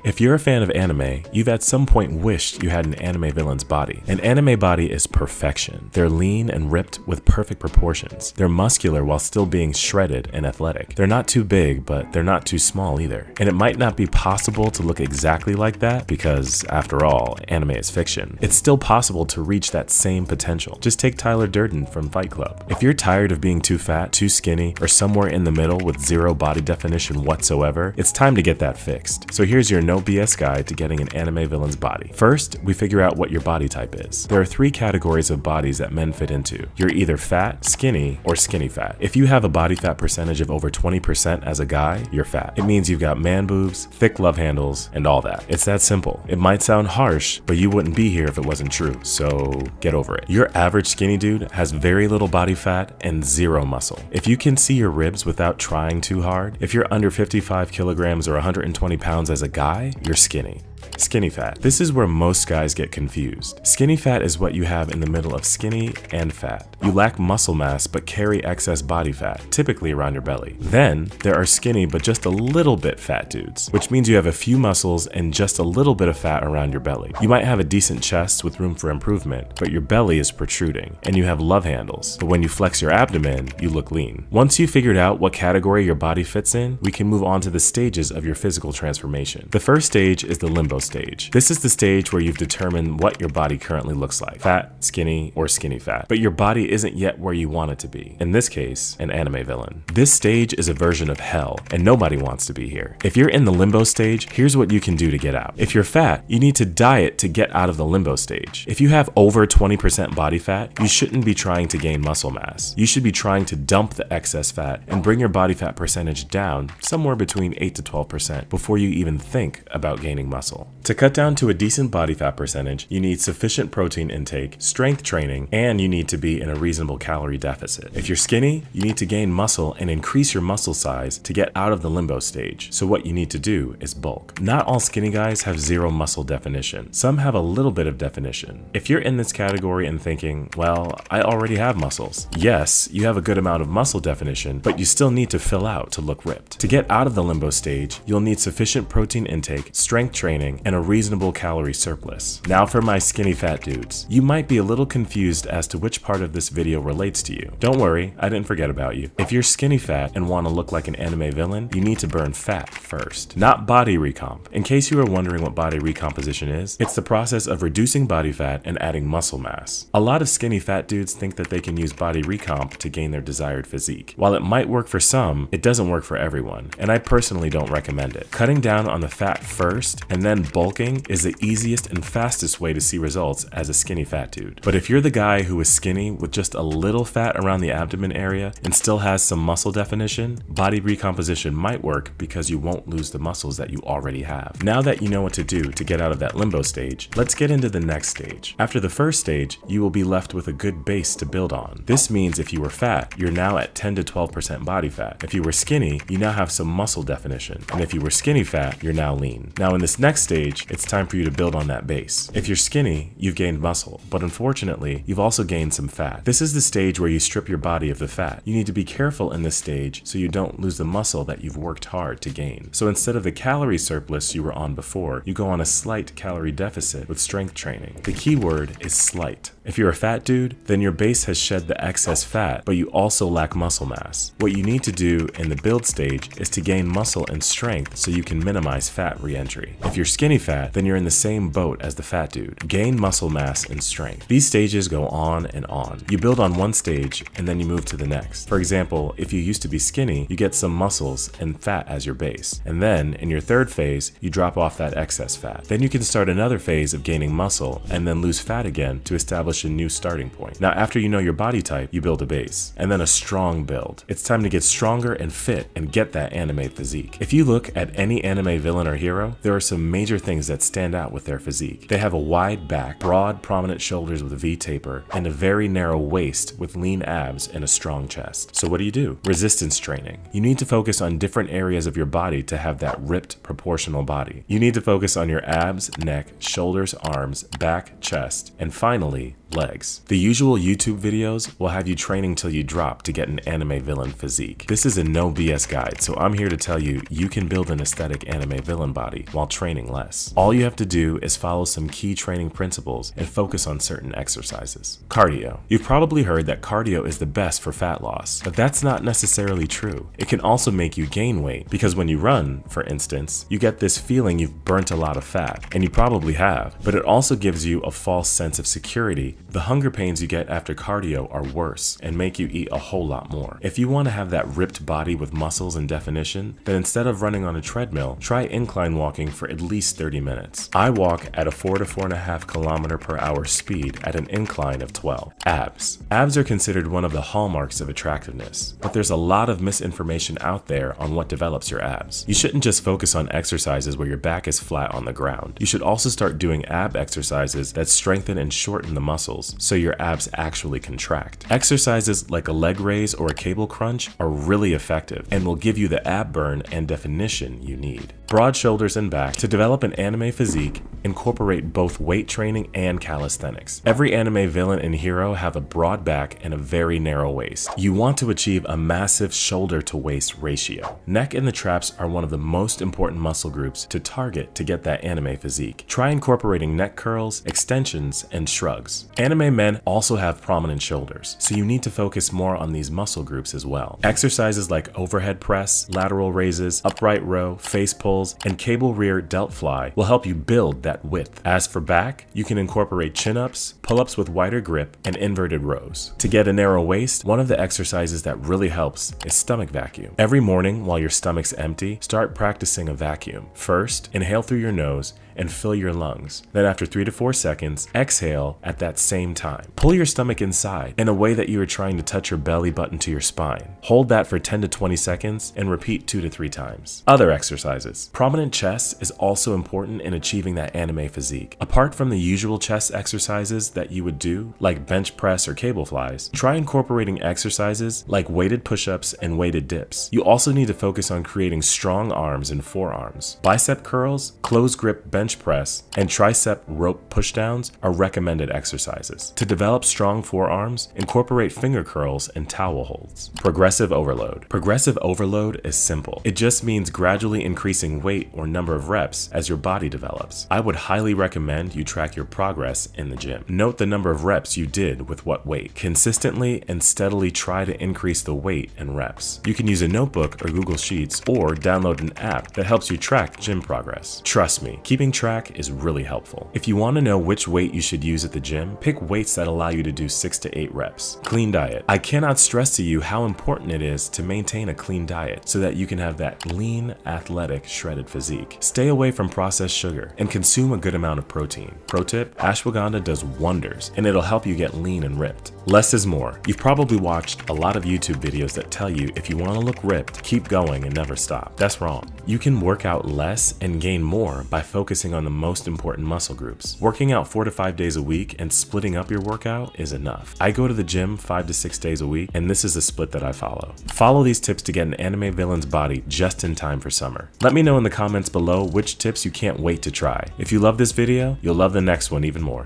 If you're a fan of anime, you've at some point wished you had an anime villain's body. An anime body is perfection. They're lean and ripped with perfect proportions. They're muscular while still being shredded and athletic. They're not too big, but they're not too small either. And it might not be possible to look exactly like that because, after all, anime is fiction. It's still possible to reach that same potential. Just take Tyler Durdern from Fight Club. If you're tired of being too fat, too skinny, or somewhere in the middle with zero body definition whatsoever, it's time to get that fixed. So here's your no BS guide to getting an anime villain's body. First, we figure out what your body type is. There are 3 categories of bodies that men fit into. You're either fat, skinny, or skinny fat. If you have a body fat percentage of over 20% as a guy, you're fat. It means you've got man boobs, thick love handles, and all that. It's that simple. It might sound harsh, but you wouldn't be here if it wasn't true, so get over it. Your average skinny dude has very little body fat and zero muscle. If you can see your ribs without trying too hard, if you're under 55 kilograms or 120 pounds as a guy, you're skinny. Skinny fat. This is where most guys get confused. Skinny fat is what you have in the middle of skinny and fat. You lack muscle mass but carry excess body fat, typically around your belly. Then, there are skinny but just a little bit fat dudes, which means you have a few muscles and just a little bit of fat around your belly. You might have a decent chest with room for improvement, but your belly is protruding, and you have love handles, but when you flex your abdomen, you look lean. Once you've figured out what category your body fits in, we can move on to the stages of your physical transformation. The first stage is the limbo stage. This is the stage where you've determined what your body currently looks like, fat, skinny, or skinny fat, but your body isn't yet where you want it to be. In this case, an anime villain. This stage is a version of hell, and nobody wants to be here. If you're in the limbo stage, here's what you can do to get out. If you're fat, you need to diet to get out of the limbo stage. If you have over 20% body fat, you shouldn't be trying to gain muscle mass. You should be trying to dump the excess fat and bring your body fat percentage down somewhere between 8 to 12% before you even think about gaining muscle. To cut down to a decent body fat percentage, you need sufficient protein intake, strength training, and you need to be in a reasonable calorie deficit. If you're skinny, you need to gain muscle and increase your muscle size to get out of the limbo stage. So what you need to do is bulk. Not all skinny guys have zero muscle definition. Some have a little bit of definition. If you're in this category and thinking, well, I already have muscles. Yes, you have a good amount of muscle definition, but you still need to fill out to look ripped. To get out of the limbo stage, you'll need sufficient protein intake, strength training, and a reasonable calorie surplus. Now for my skinny fat dudes. You might be a little confused as to which part of this video relates to you. Don't worry, I didn't forget about you. If you're skinny fat and want to look like an anime villain, you need to burn fat first, not body recomp. In case you are wondering what body recomposition is, it's the process of reducing body fat and adding muscle mass. A lot of skinny fat dudes think that they can use body recomp to gain their desired physique. While it might work for some, it doesn't work for everyone, and I personally don't recommend it. Cutting down on the fat first and then bulking is the easiest and fastest way to see results as a skinny fat dude. But if you're the guy who is skinny with just a little fat around the abdomen area and still has some muscle definition, body recomposition might work because you won't lose the muscles that you already have. Now that you know what to do to get out of that limbo stage, let's get into the next stage. After the first stage, you will be left with a good base to build on. This means if you were fat, you're now at 10 to 12% body fat. If you were skinny, you now have some muscle definition. And if you were skinny fat, you're now lean. Now in this next stage, it's time for you to build on that base. If you're skinny, you've gained muscle, but unfortunately, you've also gained some fat. This is the stage where you strip your body of the fat. You need to be careful in this stage so you don't lose the muscle that you've worked hard to gain. So instead of the calorie surplus you were on before, you go on a slight calorie deficit with strength training. The key word is slight. If you're a fat dude, then your base has shed the excess fat, but you also lack muscle mass. What you need to do in the build stage is to gain muscle and strength so you can minimize fat re-entry. If you're skinny fat, then you're in the same boat as the fat dude. Gain muscle mass and strength. These stages go on and on. You build on one stage and then you move to the next. For example, if you used to be skinny, you get some muscles and fat as your base. And then in your third phase, you drop off that excess fat. Then you can start another phase of gaining muscle and then lose fat again to establish a new starting point. Now after you know your body type, you build a base and then a strong build. It's time to get stronger and fit and get that anime physique. If you look at any anime villain or hero, there are some major things that stand out with their physique. They have a wide back, broad prominent shoulders with a V taper, and a very narrow waist with lean abs and a strong chest. So what do? Resistance training. You need to focus on different areas of your body to have that ripped proportional body. You need to focus on your abs, neck, shoulders, arms, back, chest, and finally, legs. The usual YouTube videos will have you training till you drop to get an anime villain physique. This is a no BS guide, so I'm here to tell you you can build an aesthetic anime villain body while training less. All you have to do is follow some key training principles and focus on certain exercises. Cardio. You've probably heard that cardio is the best for fat loss, but that's not necessarily true. It can also make you gain weight because when you run, for instance, you get this feeling you've burnt a lot of fat, and you probably have, but it also gives you a false sense of security. The hunger pains you get after cardio are worse and make you eat a whole lot more. If you want to have that ripped body with muscles and definition, then instead of running on a treadmill, try incline walking for at least 30 minutes. I walk at a 4 to 4.5 km/h speed at an incline of 12. Abs. Abs are considered one of the hallmarks of attractiveness, but there's a lot of misinformation out there on what develops your abs. You shouldn't just focus on exercises where your back is flat on the ground. You should also start doing ab exercises that strengthen and shorten the muscles so your abs actually contract. Exercises like a leg raise or a cable crunch are really effective and will give you the ab burn and definition you need. Broad shoulders and back. To develop an anime physique, incorporate both weight training and calisthenics. Every anime villain and hero have a broad back and a very narrow waist. You want to achieve a massive shoulder to waist ratio. Neck and the traps are one of the most important muscle groups to target to get that anime physique. Try incorporating neck curls, extensions, and shrugs. Anime men also have prominent shoulders, so you need to focus more on these muscle groups as well. Exercises like overhead press, lateral raises, upright row, face pulls, and cable rear delt fly will help you build that width. As for back, you can incorporate chin-ups, pull-ups with wider grip, and inverted rows. To get a narrow waist, one of the exercises that really helps is stomach vacuum. Every morning while your stomach's empty, start practicing a vacuum. First, inhale through your nose and fill your lungs. Then after 3 to 4 seconds, exhale at that same time. Pull your stomach inside in a way that you are trying to touch your belly button to your spine. Hold that for 10 to 20 seconds and repeat 2 to 3 times. Other exercises. Prominent chest is also important in achieving that anime physique. Apart from the usual chest exercises that you would do, like bench press or cable flies, try incorporating exercises like weighted push-ups and weighted dips. You also need to focus on creating strong arms and forearms. Bicep curls, close grip bench press, and tricep rope pushdowns are recommended exercises. To develop strong forearms, incorporate finger curls and towel holds. Progressive overload. Progressive overload is simple. It just means gradually increasing weight or number of reps as your body develops. I would highly recommend you track your progress in the gym. Note the number of reps you did with what weight. Consistently and steadily try to increase the weight and reps. You can use a notebook or Google Sheets or download an app that helps you track gym progress. Trust me, keeping track is really helpful. If you want to know which weight you should use at the gym, pick weights that allow you to do 6 to 8 reps. Clean diet. I cannot stress to you how important it is to maintain a clean diet so that you can have that lean, athletic, shredded physique. Stay away from processed sugar and consume a good amount of protein. Pro tip, ashwagandha does wonders and it'll help you get lean and ripped. Less is more. You've probably watched a lot of YouTube videos that tell you if you want to look ripped, keep going and never stop. That's wrong. You can work out less and gain more by focusing on the most important muscle groups. Working out 4 to 5 days a week and splitting up your workout is enough. I go to the gym 5 to 6 days a week, and this is the split that I follow. Follow these tips to get an anime villain's body just in time for summer. Let me know in the comments below which tips you can't wait to try. If you love this video, you'll love the next one even more.